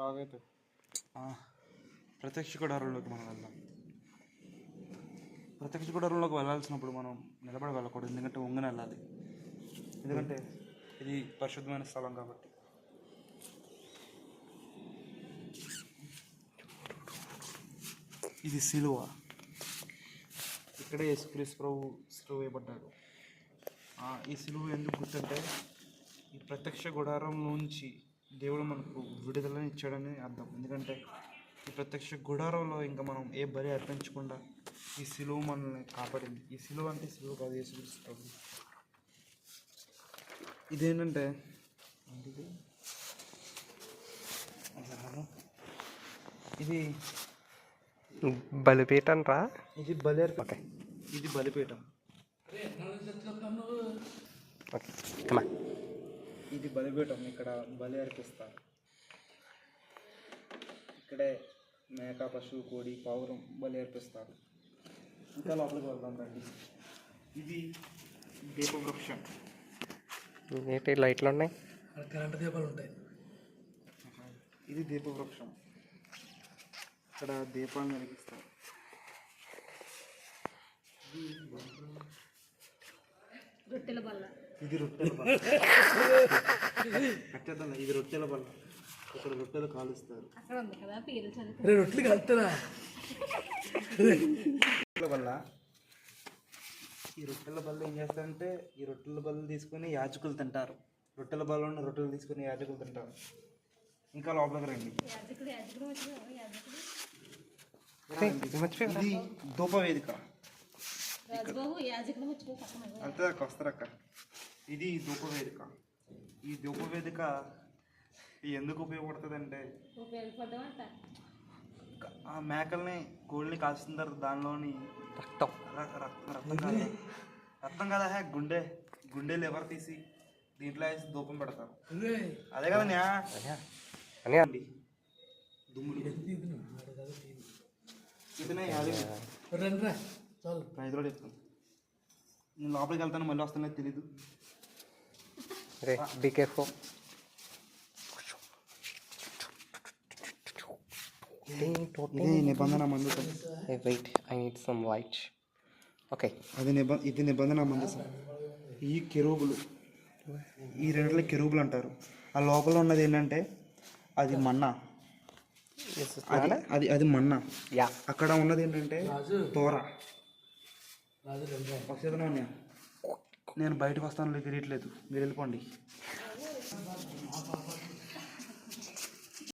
రాగైతే ప్రత్యక్ష గుడారంలోకి మనం వెళ్దాం. ప్రత్యక్ష గుడారంలోకి వెళ్ళాల్సినప్పుడు మనం నిలబడి వెళ్ళకూడదు, ఎందుకంటే వంగని వెళ్ళాలి. ఎందుకంటే ఇది పరిశుద్ధమైన స్థలం కాబట్టి. ఇది సిలువ. ఇక్కడే యేసుక్రీస్తు ప్రభు సిలువ వేయబడ్డాడు. ఈ సిలువ ఎందుకు గుర్తుంటే ఈ ప్రత్యక్ష గుడారం నుంచి దేవుడు మనకు విడుదలని ఇచ్చాడని అర్థం. ఎందుకంటే ఈ ప్రత్యక్ష గుడారంలో ఇంకా మనం ఏ బలి అర్పించకుండా ఈ సిలువ మనల్ని కాపాడింది. ఈ సిలువ అంటే సిలువ కాదు, యేసుక్రీస్తు ప్రభు. ఇదేంటంటే ఇది బలిపీఠం రా. ఇది బలి ఇది బలిపీఠం. ఇది బలిపీఠం. ఇక్కడ బలి అర్పిస్తారు. ఇక్కడే మేక, పశువు, కోడి, పావురం బలి అర్పిస్తారు. ఇంకా లోపలికి వెళ్దాం రండి. ఇది దీపవృక్షం. ఏంటి లైట్లు ఉన్నాయి, కరెంట్ దీపాలు ఉంటాయి. ఇది దీపవృక్షం. ఇక్కడ దీపాలను వెలిగిస్తారు. రొట్టెల బల్ల. ఇది రొట్టెల బల్ల. కట్టేద్దాం. ఇది రొట్టెల బల్ల. ఇక్కడ రొట్టెలు కాలుస్తారు. అక్కడ ఉంది కదా పేరు చదువు. రొట్టెలు కలుతారా? రొట్టెల బల్ల. ఈ రొట్టెల బల్ల ఏం చేస్తారంటే ఈ రొట్టెల బల్ల తీసుకొని యాజకులు తింటారు. రొట్టెల బల్ల ఉన్న రొట్టెలు తీసుకొని యాజకులు తింటారు. ఇంకా లోపలికి రండి. ఇది ధూపవేదిక. అంతే వస్తారక్క. ఇది ధూపవేదిక. ఈ ధూపవేదిక ఎందుకు ఉపయోగపడుతుంది అంటే ఆ మేకల్ని, కోళ్ళని కాల్చిన తర్వాత దానిలోని రక్తం రక్తం కదా గుండె లివర్ తీసి దీంట్లో వేసి ధూపం పెడతారు. అదే కదా దుమ్ములు. ఇతనే ఐదులో చెప్తాను. నేను లోపలికి వెళ్తాను, మళ్ళీ వస్తానో తెలీదు. Be careful. నిబంధన మందసం. Wait, I need some light. Okay, ఇది నిబంధన మందసం. ఈ కెరూబులు, ఈ రెండులో కెరూబులు అంటారు. ఆ లోపల ఉన్నది ఏంటంటే అది మన్నా. అది మన్నా. అక్కడ ఉన్నది ఏంటంటే తోర. నేను బయటకు వస్తాను, తెలియట్లేదు, మీరు వెళ్ళిపోండి.